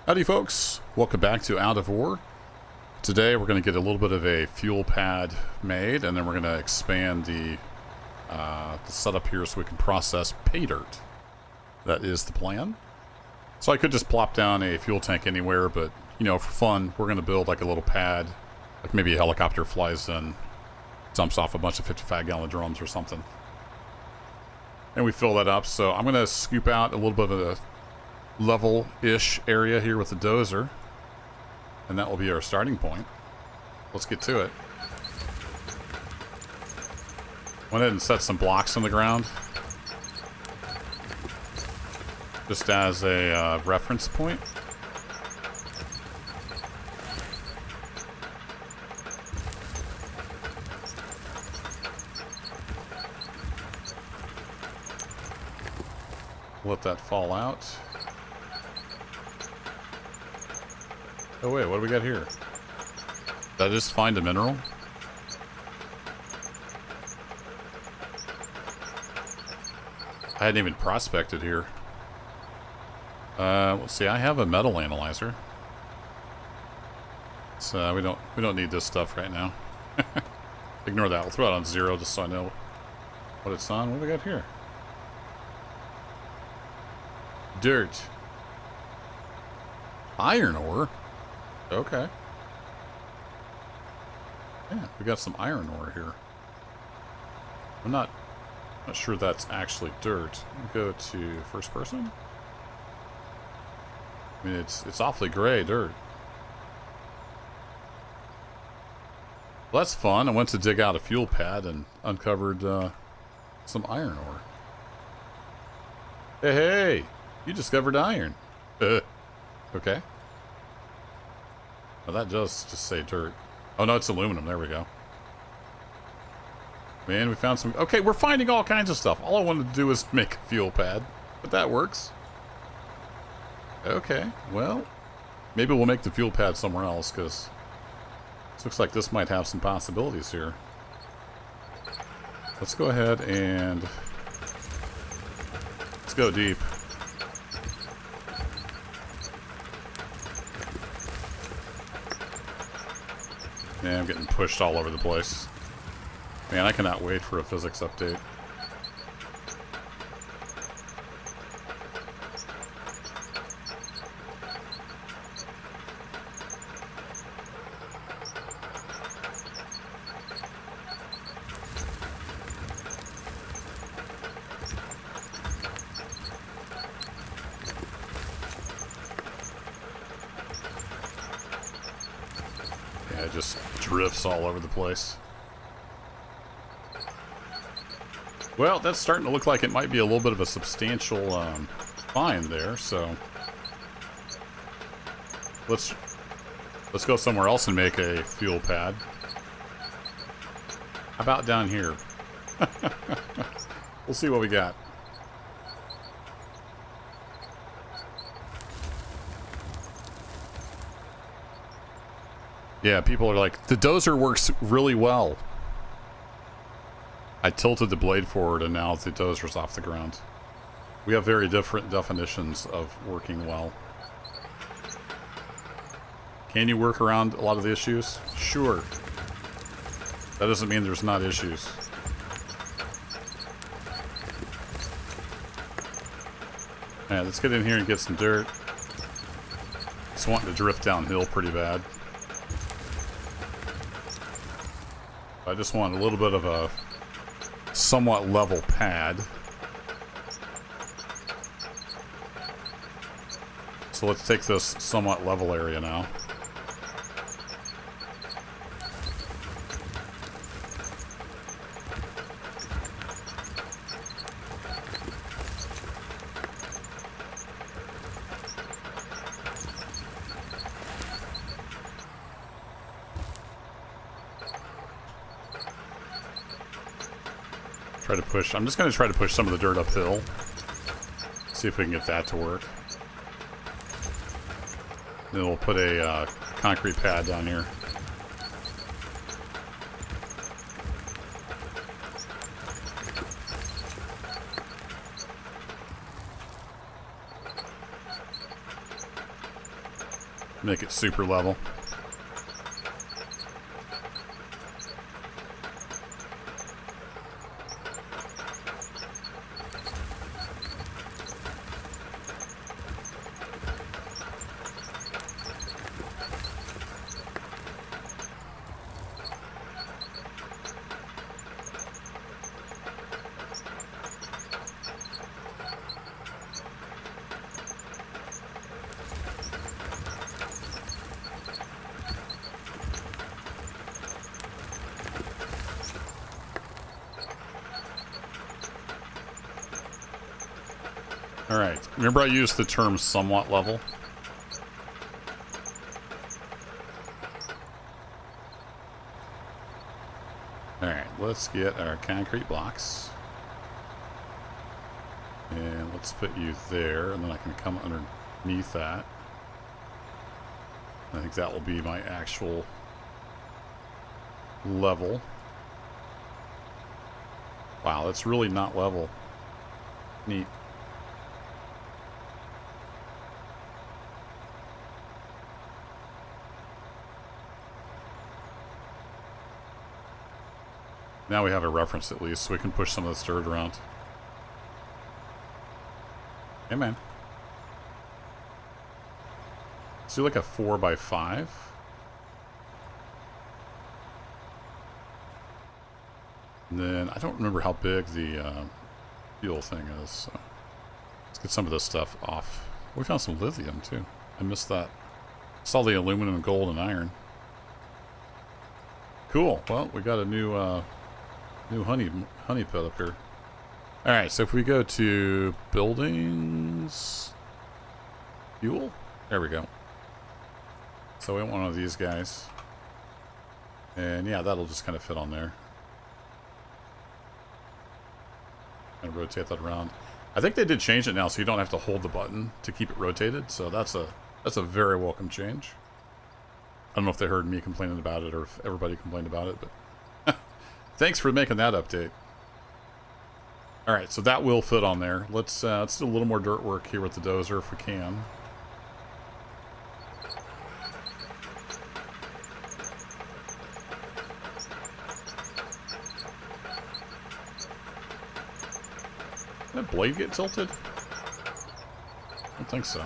Howdy folks, welcome back to Out of Ore. Today we're going to get a little bit of a fuel pad made, and then we're going to expand the setup here so we can process pay dirt. That is the plan. So I could just plop down a fuel tank anywhere, but you know, for fun, we're going to build like a little pad, like maybe a helicopter flies in, dumps off a bunch of 55-gallon drums or something. And we fill that up, so I'm going to scoop out a little bit of a level-ish area here with the dozer, and that will be our starting point. Let's get to it. Went ahead and set some blocks on the ground just as a reference point. Let that fall out. Oh wait, what do we got here? Did I just find a mineral? I hadn't even prospected here. Let's see, I have a metal analyzer. So we don't need this stuff right now. Ignore that. We'll throw it on 0 just so I know what it's on. What do we got here? Dirt. Iron ore. Okay. Yeah, we got some iron ore here. I'm not sure that's actually dirt. Go to first person. I mean, it's awfully gray dirt. Well, that's fun. I went to dig out a fuel pad and uncovered some iron ore. Hey, you discovered iron. Okay. Oh, that does just say dirt. Oh no, it's aluminum. There we go. Man, we found some... Okay, we're finding all kinds of stuff. All I wanted to do was make a fuel pad, but that works. Okay, well, maybe we'll make the fuel pad somewhere else, because it looks like this might have some possibilities here. Let's go ahead and... let's go deep. Man, I'm getting pushed all over the place. Man, I cannot wait for a physics update. Yeah, it just drifts all over the place. Well, that's starting to look like it might be a little bit of a substantial find there, so let's go somewhere else and make a fuel pad. How about down here? We'll see what we got. Yeah, people are like, the dozer works really well. I tilted the blade forward and now the dozer's off the ground. We have very different definitions of working well. Can you work around a lot of the issues? Sure. That doesn't mean there's not issues. Yeah, let's get in here and get some dirt. Just wanting to drift downhill pretty bad. I just want a little bit of a somewhat level pad. So let's take this somewhat level area now. Try to push. I'm just going to try to push some of the dirt uphill. See if we can get that to work. Then we'll put a concrete pad down here. Make it super level. Alright, remember I used the term somewhat level? Alright, let's get our concrete blocks. And let's put you there, and then I can come underneath that. I think that will be my actual level. Wow, that's really not level. Neat. Now we have a reference at least, so we can push some of this dirt around. Hey, man. Let's do like a 4x5. And then, I don't remember how big the fuel thing is, so let's get some of this stuff off. We found some lithium, too. I missed that. Saw the aluminum, gold, and iron. Cool. Well, we got a new honey pit up here. Alright, so if we go to buildings, fuel, there we go. So we want one of these guys. And yeah, that'll just kind of fit on there. And rotate that around. I think they did change it now, so you don't have to hold the button to keep it rotated. So that's a very welcome change. I don't know if they heard me complaining about it or if everybody complained about it, but thanks for making that update. Alright, so that will fit on there. Let's do a little more dirt work here with the dozer if we can. Did that blade get tilted? I don't think so.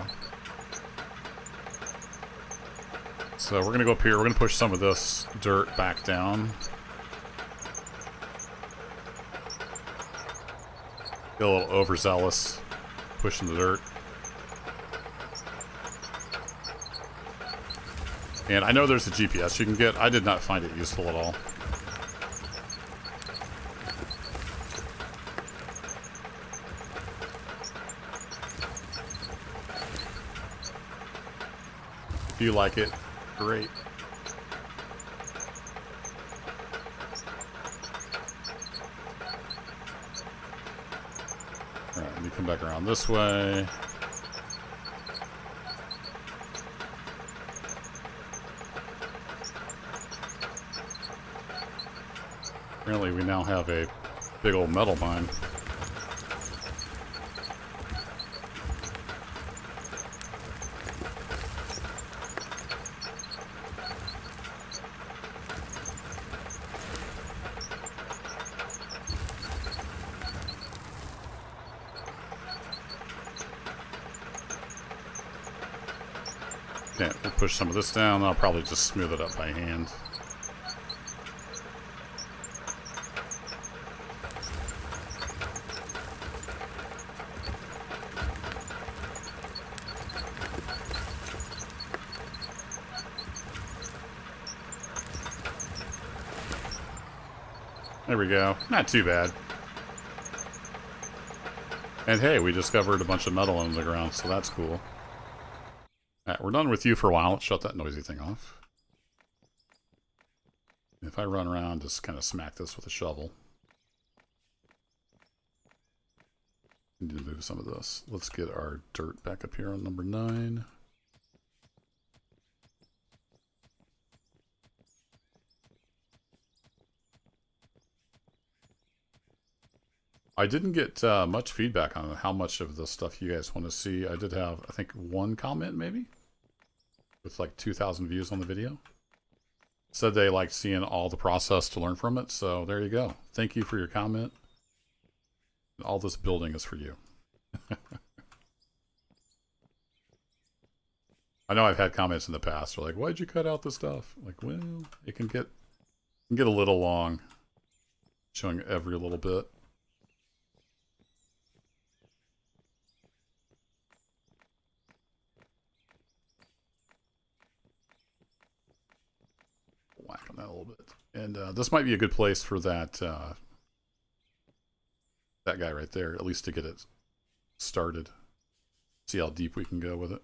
So we're going to go up here. We're going to push some of this dirt back down. Get a little overzealous pushing the dirt. And I know there's a GPS you can get. I did not find it useful at all. If you like it, great. Alright, let me come back around this way. Apparently we now have a big old metal mine. Okay, we'll push some of this down. I'll probably just smooth it up by hand. There we go. Not too bad. And hey, we discovered a bunch of metal in the ground, so that's cool. Alright, we're done with you for a while. Let's shut that noisy thing off. If I run around, just kind of smack this with a shovel. I need to move some of this. Let's get our dirt back up here on number 9. I didn't get much feedback on how much of the stuff you guys want to see. I did have, I think, one comment maybe? with like 2,000 views on the video. Said they liked seeing all the process to learn from it. So there you go. Thank you for your comment. All this building is for you. I know I've had comments in the past. They're like, why'd you cut out the stuff? Like, well, it can get a little long showing every little bit. Whack on that a little bit. And this might be a good place for that that guy right there, at least to get it started. See how deep we can go with it.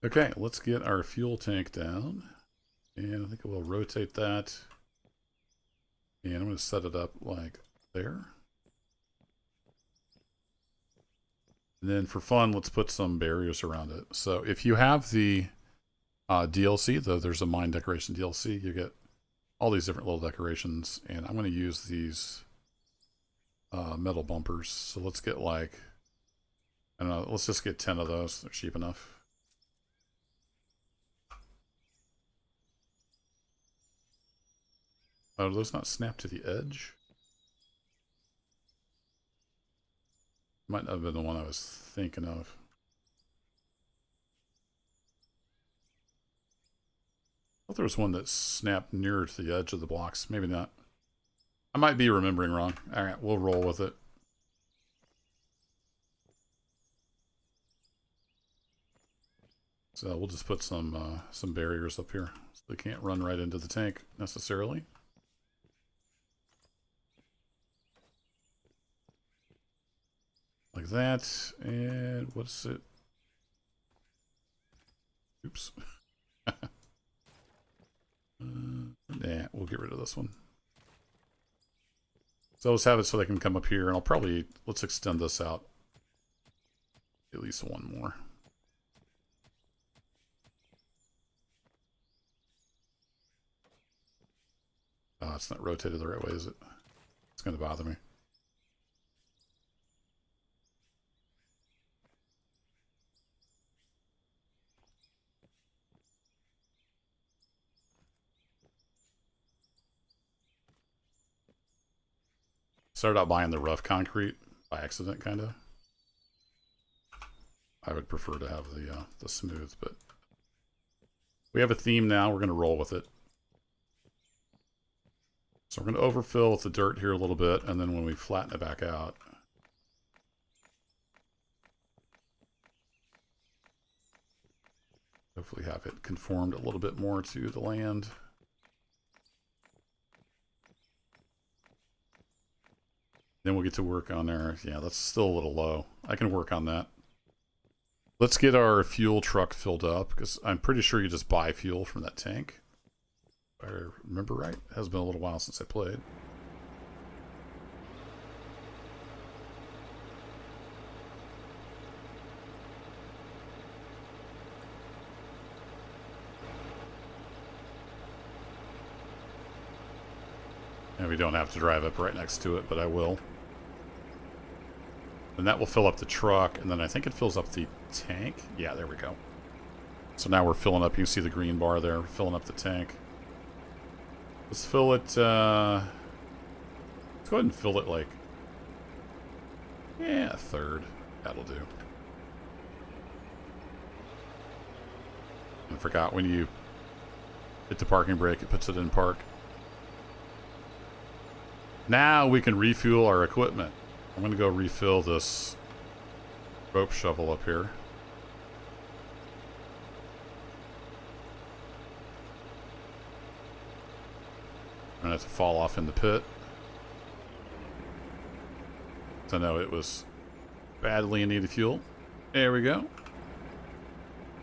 Okay, let's get our fuel tank down. And I think we'll rotate that. And I'm going to set it up like there. And then for fun, let's put some barriers around it. So if you have the DLC, though there's a mine decoration DLC, you get all these different little decorations. And I'm going to use these metal bumpers. So let's get like, I don't know, let's just get 10 of those. They're cheap enough. Oh, do those not snap to the edge? Might not have been the one I was thinking of. I thought there was one that snapped nearer to the edge of the blocks. Maybe not. I might be remembering wrong. All right, we'll roll with it. So we'll just put some barriers up here so they can't run right into the tank necessarily. Like that, and what's it? Oops. Nah, we'll get rid of this one. So let's have it so they can come up here, and I'll probably, let's extend this out at least one more. Oh, it's not rotated the right way, is it? It's going to bother me. Started out buying the rough concrete by accident, kind of. I would prefer to have the smooth, but we have a theme now. We're going to roll with it. So we're going to overfill with the dirt here a little bit, and then when we flatten it back out, hopefully have it conformed a little bit more to the land. Then we'll get to work on our, yeah, that's still a little low. I can work on that. Let's get our fuel truck filled up, because I'm pretty sure you just buy fuel from that tank. If I remember right. It has been a little while since I played. And we don't have to drive up right next to it, but I will. And that will fill up the truck, and then I think it fills up the tank. Yeah, there we go. So now we're filling up, you can see the green bar there, filling up the tank. Let's fill it, let's go ahead and fill it like, yeah, a third. That'll do. I forgot, when you hit the parking brake, it puts it in park. Now we can refuel our equipment. I'm going to go refill this rope shovel up here. I'm going to have to fall off in the pit. So no, it was badly in need of fuel. There we go.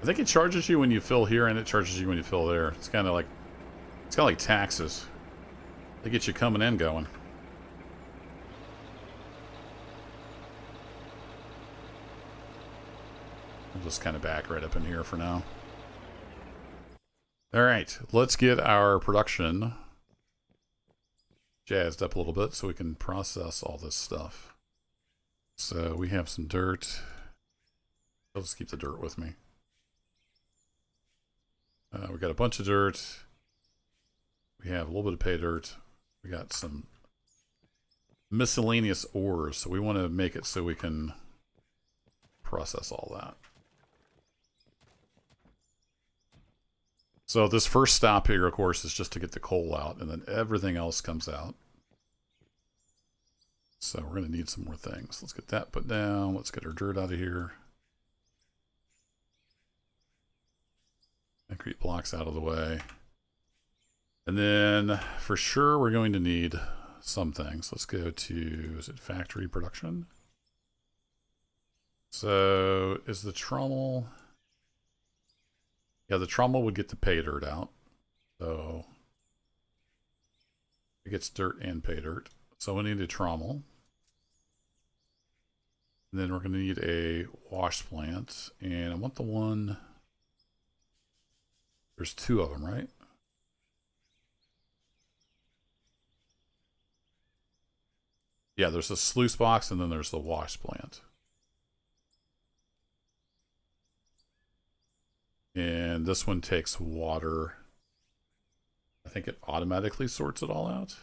I think it charges you when you fill here, and it charges you when you fill there. It's kind of like taxes. They get you coming and going. We'll just kind of back right up in here for now. All right, let's get our production jazzed up a little bit so we can process all this stuff. So we have some dirt. I'll just keep the dirt with me. We got a bunch of dirt. We have a little bit of pay dirt. We got some miscellaneous ores, so we want to make it so we can process all that. So this first stop here, of course, is just to get the coal out, and then everything else comes out. So we're going to need some more things. Let's get that put down. Let's get our dirt out of here. Concrete blocks out of the way. And then for sure we're going to need some things. Let's go to, is it factory production? So is the trommel... Yeah, the trommel would get the pay dirt out. So it gets dirt and pay dirt. So we need a trommel. And then we're going to need a wash plant. And I want the one... There's two of them, right? Yeah, there's a sluice box and then there's the wash plant. And this one takes water. I think it automatically sorts it all out.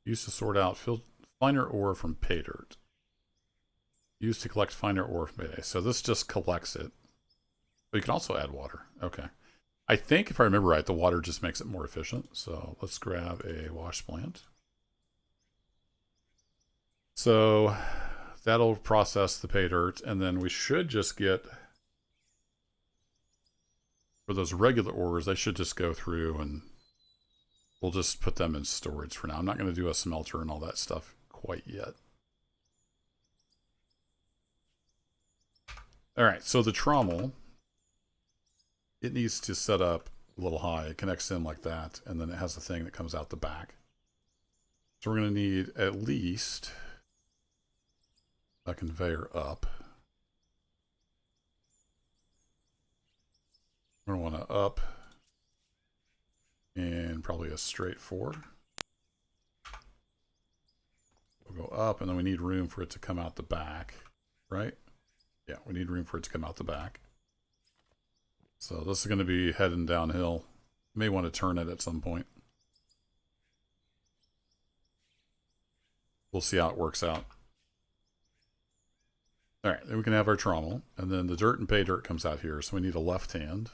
Used to sort out finer ore from pay dirt. Used to collect finer ore from pay dirt. So this just collects it. But you can also add water. Okay. I think if I remember right, the water just makes it more efficient. So let's grab a wash plant. So that'll process the pay dirt. And then we should just get... For those regular ores, they should just go through and we'll just put them in storage for now. I'm not going to do a smelter and all that stuff quite yet. All right, so the trommel, it needs to set up a little high. It connects in like that, and then it has a thing that comes out the back. So we're going to need at least a conveyor up. We're going to want to up and probably a straight 4. We'll go up, and then we need room for it to come out the back, right? Yeah, we need room for it to come out the back. So this is going to be heading downhill. May want to turn it at some point. We'll see how it works out. All right, then we can have our trommel, and then the dirt and pay dirt comes out here, so we need a left hand.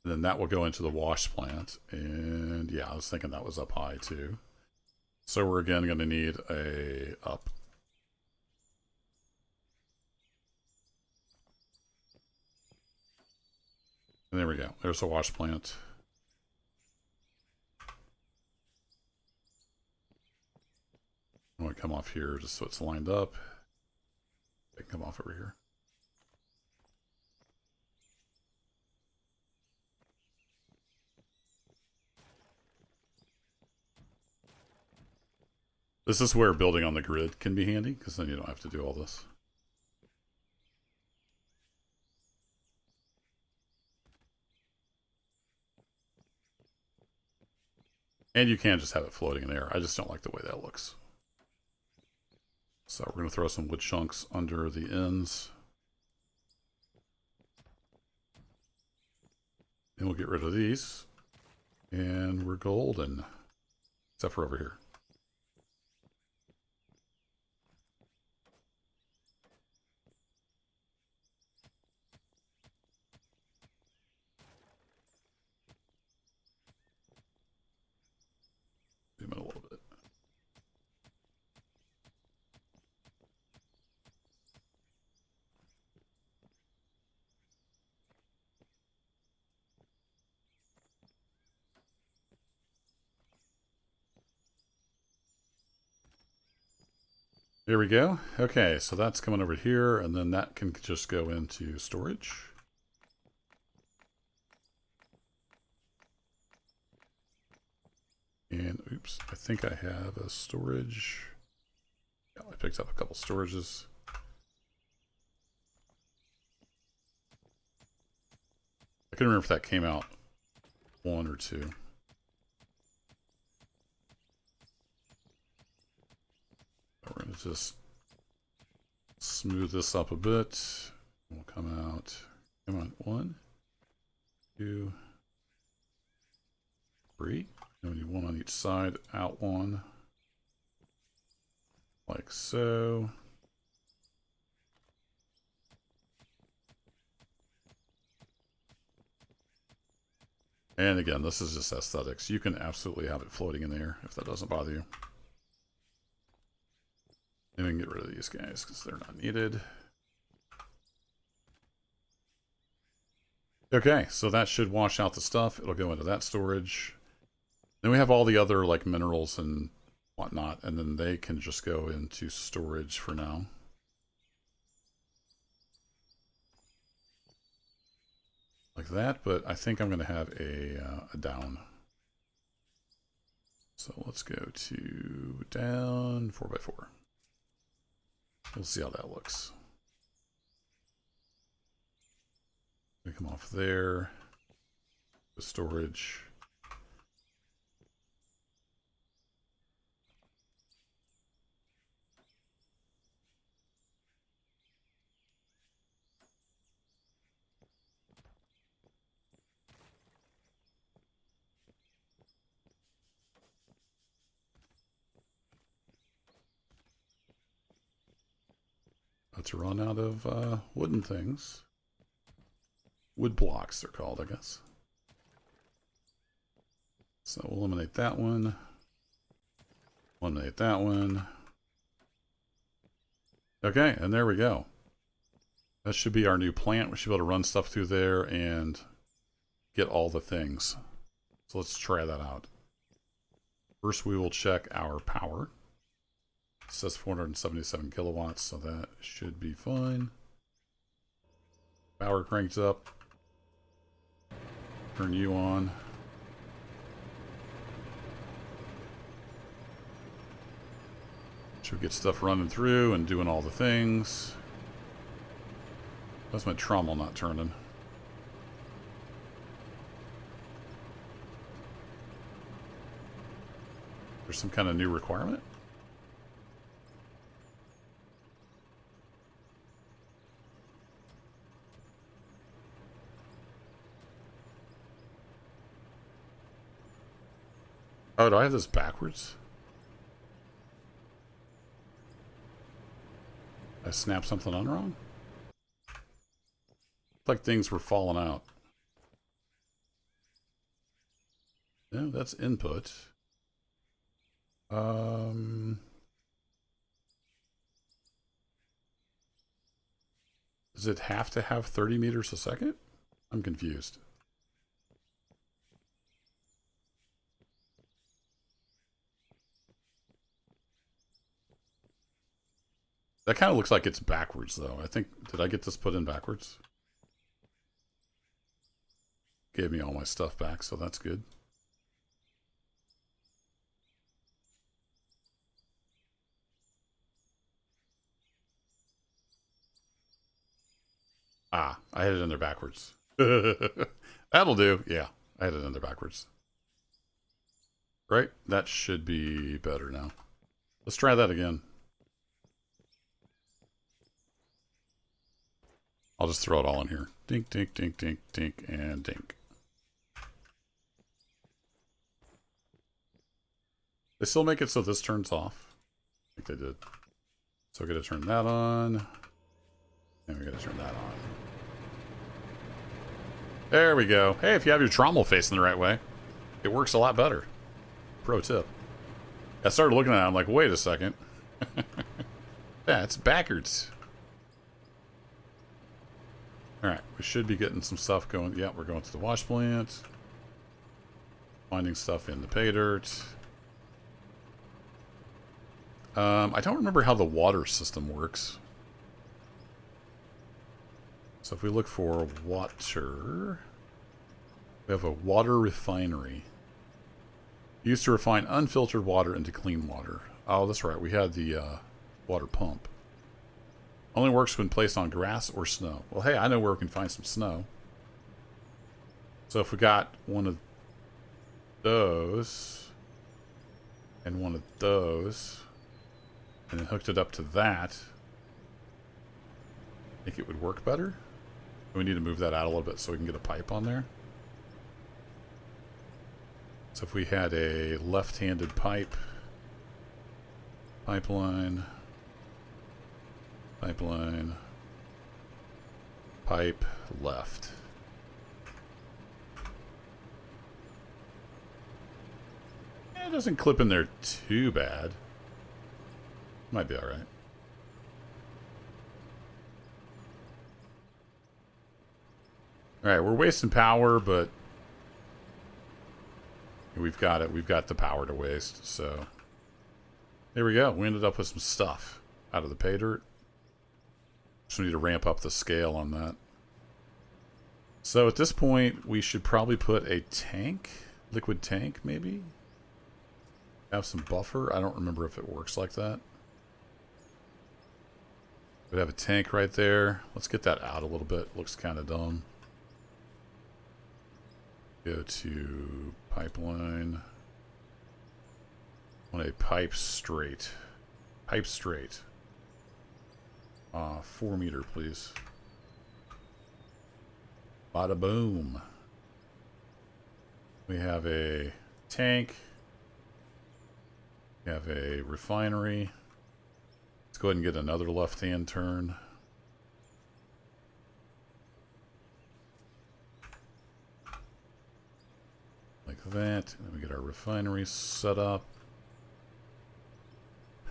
And then that will go into the wash plant. And yeah, I was thinking that was up high too. So we're again going to need a up. And there we go. There's a wash plant. I'm going to come off here just so it's lined up. I can come off over here. This is where building on the grid can be handy, because then you don't have to do all this. And you can just have it floating in the air. I just don't like the way that looks. So we're going to throw some wood chunks under the ends. And we'll get rid of these. And we're golden. Except for over here. Zoom in a little bit. There we go. Okay, so that's coming over here, and then that can just go into storage. And oops, I think I have a storage. Yeah, I picked up a couple storages. I couldn't remember if that came out 1 or 2. We're going to just smooth this up a bit. We'll come out. Come on. 1, 2, 3. And we need 1 on each side. Out 1. Like so. And again, this is just aesthetics. You can absolutely have it floating in the air if that doesn't bother you. And we can get rid of these guys because they're not needed. Okay, so that should wash out the stuff. It'll go into that storage. Then we have all the other like minerals and whatnot, and then they can just go into storage for now. Like that, but I think I'm going to have a down. So let's go to down 4x4. We'll see how that looks. We come off there. The storage. To run out of wooden things. Wood blocks, they're called, I guess. So we'll eliminate that one. Eliminate that one. Okay, and there we go. That should be our new plant. We should be able to run stuff through there and get all the things. So let's try that out. First, we will check our power. It says 477 kilowatts, so that should be fine. Power cranked up. Turn you on. Should get stuff running through and doing all the things. That's my trommel not turning. There's some kind of new requirement? Oh, do I have this backwards? I snapped something on wrong? Like things were falling out. No, that's input. Does it have to have 30 meters a second? I'm confused. That kind of looks like it's backwards, though. I think, did I get this put in backwards? Gave me all my stuff back, so that's good. Ah, I had it in there backwards. That'll do. Yeah, I had it in there backwards. Right? That should be better now. Let's try that again. I'll just throw it all in here. Dink, dink, dink, dink, dink, and dink. They still make it so this turns off. I think they did. So we gotta turn that on. And we gotta turn that on. There we go. Hey, if you have your trommel facing the right way, it works a lot better. Pro tip. I started looking at it, I'm like, wait a second. Yeah, it's backwards. Alright, we should be getting some stuff going. Yeah, we're going to the wash plant. Finding stuff in the pay dirt. I don't remember how the water system works. So if we look for water, we have a water refinery. Used to refine unfiltered water into clean water. Oh, that's right. We had the water pump. Only works when placed on grass or snow. Well, hey, I know where we can find some snow. So if we got one of those and one of those and then hooked it up to that, I think it would work better. We need to move that out a little bit so we can get a pipe on there. So if we had a left-handed pipeline, pipe left. It doesn't clip in there too bad. Might be all right. All right, we're wasting power, but we've got it. We've got the power to waste. So there we go. We ended up with some stuff out of the pay dirt. Just need to ramp up the scale on that. So at this point, we should probably put a tank, liquid tank, maybe. Have some buffer. I don't remember if it works like that. We have a tank right there. Let's get that out a little bit. Looks kind of dumb. Go to pipeline. I want a pipe straight. Pipe straight. 4 meter, please. Bada boom. We have a tank. We have a refinery. Let's go ahead and get another left-hand turn. Like that. Then we get our refinery set up.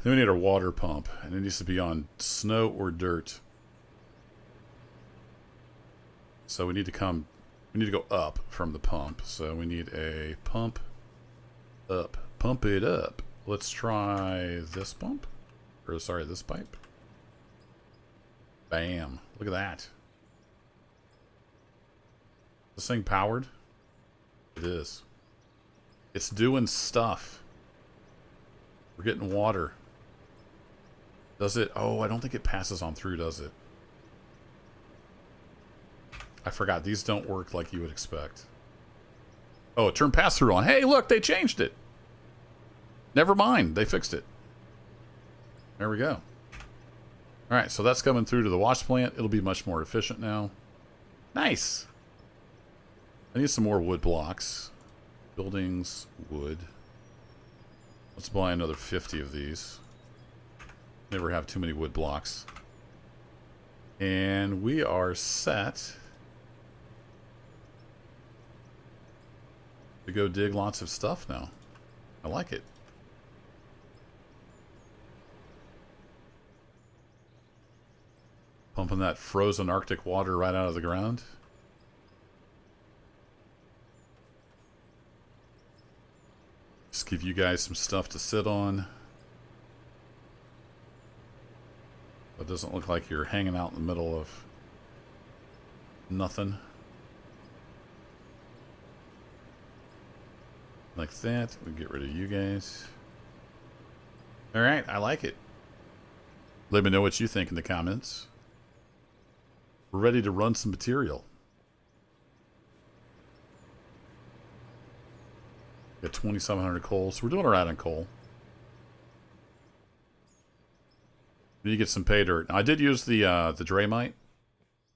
Then we need our water pump, and it needs to be on snow or dirt. So we need to go up from the pump. So we need a pump up. Pump it up. Let's try this pump. Or sorry, this pipe. Bam. Look at that. This thing powered? It is. It's doing stuff. We're getting water. Does it? Oh, I don't think it passes on through, does it? I forgot. These don't work like you would expect. Oh, it turned pass-through on. Hey, look, they changed it. Never mind. They fixed it. There we go. All right, so that's coming through to the wash plant. It'll be much more efficient now. Nice. I need some more wood blocks. Buildings, wood. Let's buy another 50 of these. Never have too many wood blocks. And we are set to go dig lots of stuff now. I like it. Pumping that frozen Arctic water right out of the ground. Just give you guys some stuff to sit on. It doesn't look like you're hanging out in the middle of nothing. Like that. We get rid of you guys. Alright, I like it. Let me know what you think in the comments. We're ready to run some material. Got 2,700 coal, so we're doing alright on coal. We need to get some pay dirt. Now, I did use the Draymite.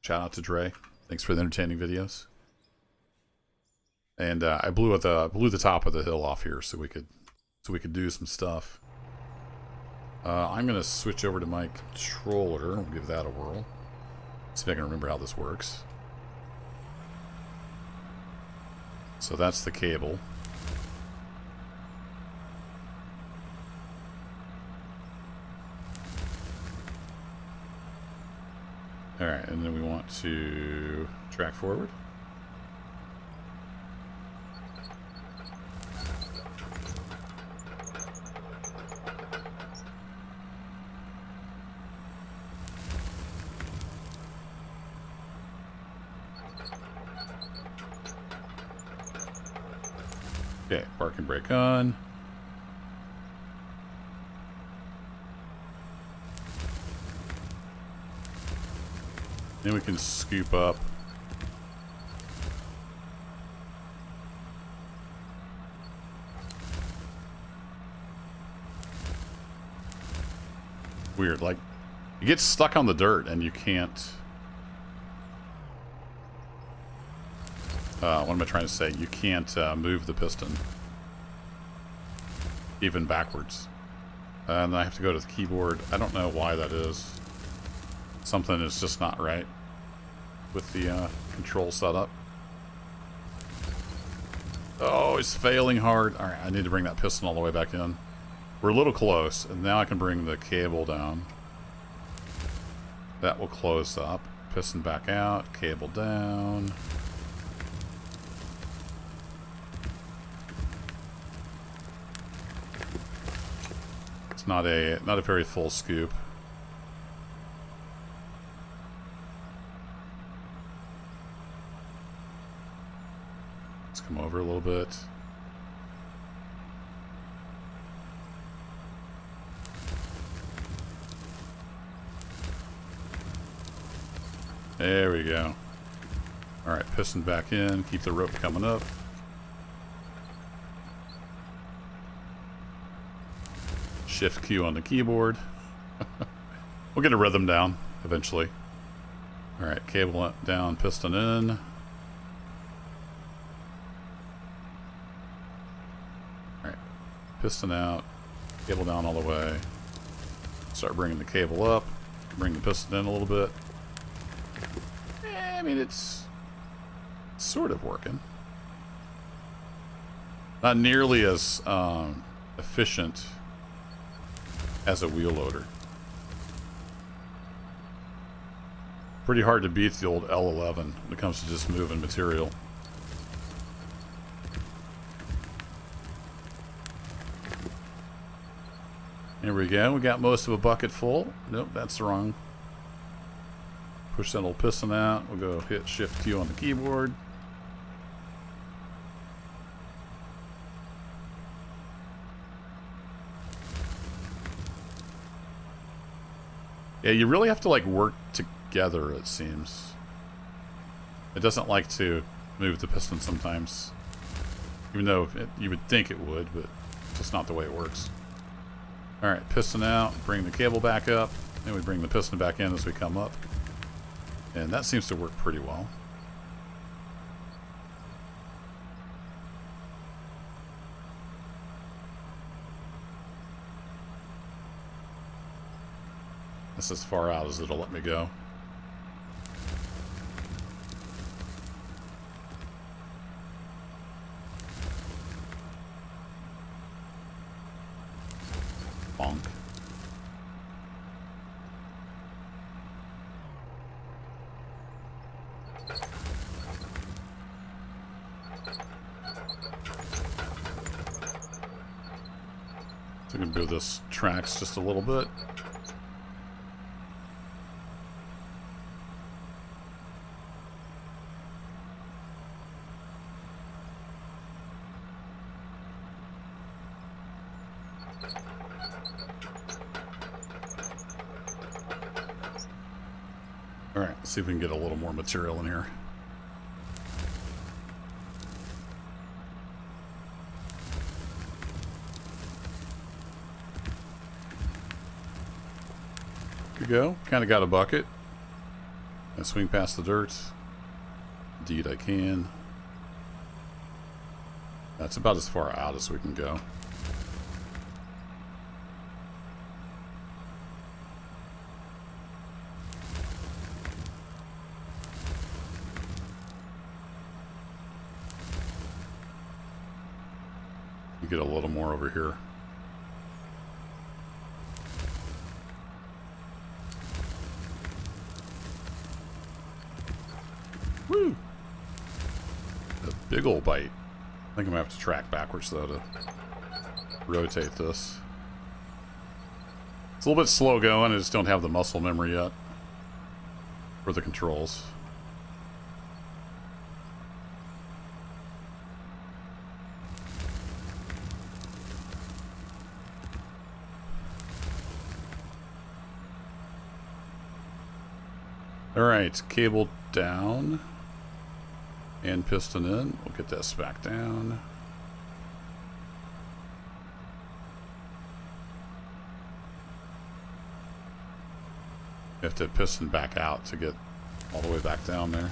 Shout out to Dre. Thanks for the entertaining videos. And I blew the top of the hill off here so we could do some stuff. I'm gonna switch over to my controller. We'll give that a whirl. See if I can remember how this works. So that's the cable. Alright, and then we want to track forward. Okay, parking brake on. Then we can scoop up Weird. Like, you get stuck on the dirt and you can't... what am I trying to say? You can't move the piston. Even backwards. And I have to go to the keyboard. I don't know why that is. Something is just not right with the control setup. Oh, it's failing hard. Alright, I need to bring that piston all the way back in. We're a little close, and now I can bring the cable down. That will close up. Piston back out, cable down. It's not a very full scoop. Let's come over a little bit. There we go. Alright, piston back in. Keep the rope coming up. Shift Q on the keyboard. We'll get a rhythm down eventually. Alright, cable down, piston in. Alright, piston out, cable down all the way. Start bringing the cable up, bring the piston in a little bit. I mean, it's sort of working. Not nearly as efficient as a wheel loader. Pretty hard to beat the old L11 when it comes to just moving material. Here we go. We got most of a bucket full. Nope, that's wrong. Push that little piston out. We'll go hit Shift Q on the keyboard. Yeah, you really have to like work together, it seems. It doesn't like to move the piston sometimes. Even though you would think it would, but it's just not the way it works. Alright, piston out, bring the cable back up, and we bring the piston back in as we come up. And that seems to work pretty well. That's as far out as it'll let me go. Bonk. So we can move this tracks just a little bit. Alright, let's see if we can get a little more material in here. Here we go. Kind of got a bucket. I swing past the dirt. Indeed I can. That's about as far out as we can go. Get a little more over here. Woo! A big old bite. I think I'm gonna have to track backwards though to rotate this. It's a little bit slow going. I just don't have the muscle memory yet for the controls. Alright, cable down and piston in. We'll get this back down. You have to piston back out to get all the way back down there.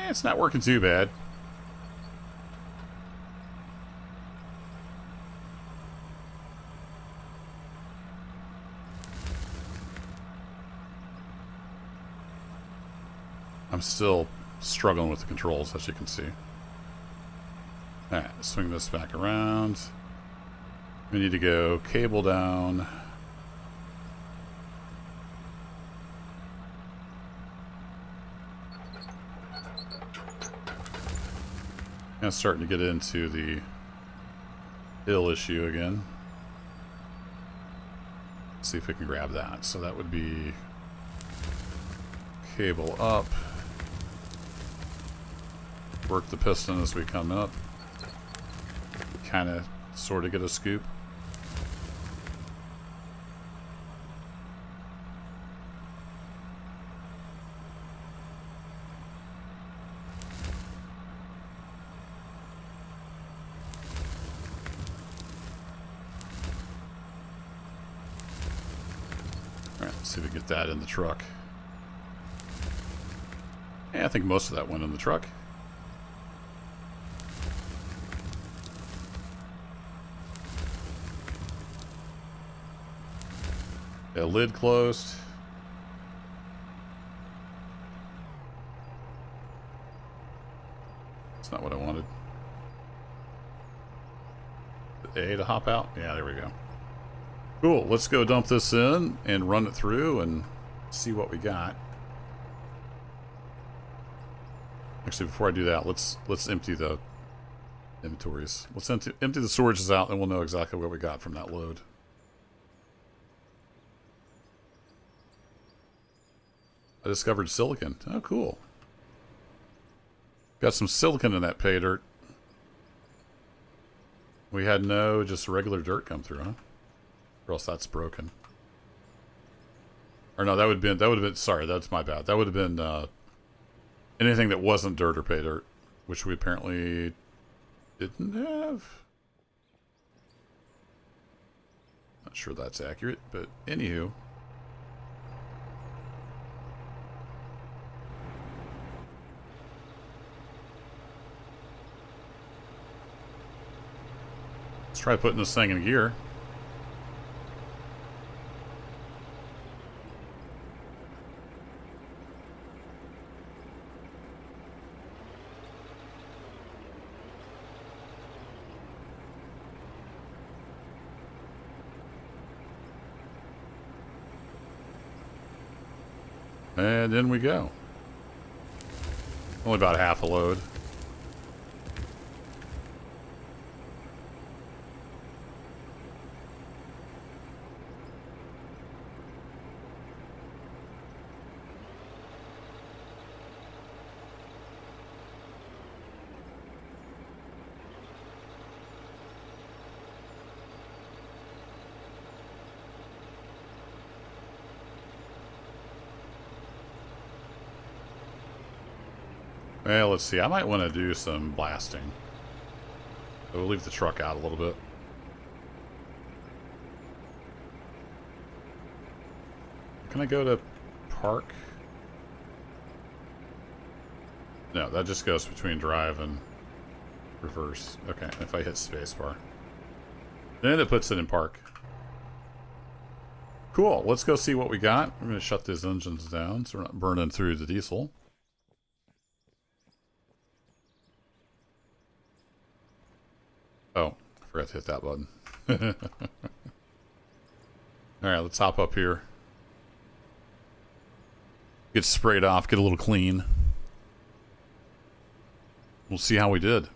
It's not working too bad. I'm still struggling with the controls, as you can see. Alright, swing this back around. We need to go cable down. Now starting to get into the hill issue again. Let's see if we can grab that. So that would be cable up. Work the piston as we come up. Kind of, sort of get a scoop. Alright, let's see if we get that in the truck. Yeah, I think most of that went in the truck. Yeah, lid closed. That's not what I wanted. A to hop out? Yeah, there we go. Cool, let's go dump this in and run it through and see what we got. Actually, before I do that, let's empty the inventories. Let's empty the storages out and we'll know exactly what we got from that load. I discovered silicon. Oh, cool. Got some silicon in that pay dirt. We had no just regular dirt come through, huh? Or else that's broken. Or no, that would have been, sorry, that's my bad. That would have been anything that wasn't dirt or pay dirt, which we apparently didn't have. Not sure that's accurate, but anywho. Let's try putting this thing in gear. And in we go. Only about half a load. Well, let's see. I might want to do some blasting. So we'll leave the truck out a little bit. Can I go to park? No, that just goes between drive and reverse. Okay, if I hit spacebar. Then it puts it in park. Cool, let's go see what we got. We're going to shut these engines down so we're not burning through the diesel. Oh, I forgot to hit that button. Alright, let's hop up here. Get sprayed off, get a little clean. We'll see how we did.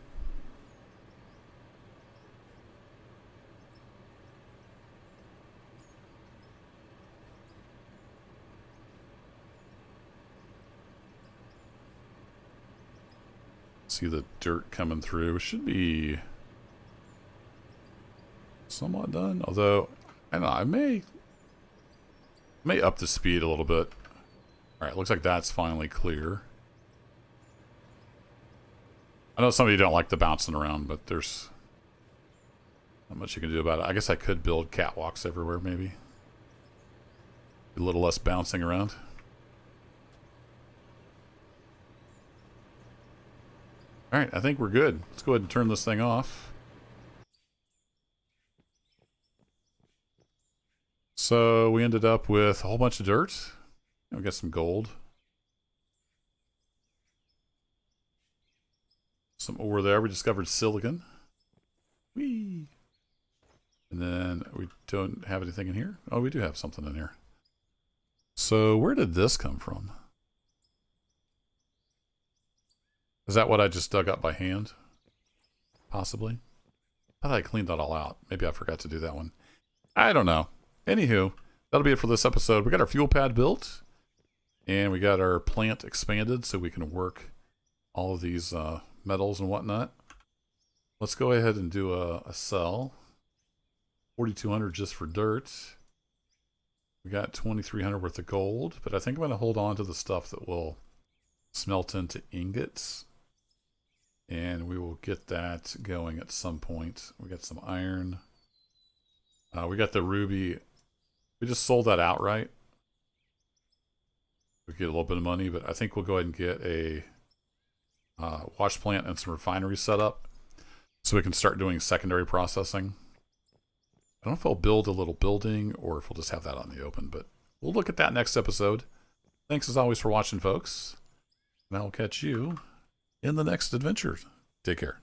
See the dirt coming through. It should be somewhat done, although I don't know, I may up the speed a little bit. All right, looks like that's finally clear. I know some of you don't like the bouncing around, but there's not much you can do about it. I guess I could build catwalks everywhere, maybe. A little less bouncing around. Alright, I think we're good. Let's go ahead and turn this thing off. So we ended up with a whole bunch of dirt. We got some gold. Some ore there. We discovered silicon. Whee! And then we don't have anything in here. Oh, we do have something in here. So where did this come from? Is that what I just dug up by hand? Possibly. I thought I cleaned that all out. Maybe I forgot to do that one. I don't know. Anywho, that'll be it for this episode. We got our fuel pad built. And we got our plant expanded so we can work all of these metals and whatnot. Let's go ahead and do a sell. 4,200 just for dirt. We got 2,300 worth of gold. But I think I'm going to hold on to the stuff that will smelt into ingots. And we will get that going at some point. We got some iron. We got the ruby. We just sold that outright. We get a little bit of money, but I think we'll go ahead and get a wash plant and some refinery set up so we can start doing secondary processing. I don't know if I'll build a little building or if we'll just have that on the open, but we'll look at that next episode. Thanks as always for watching, folks. And I'll catch you in the next adventure. Take care.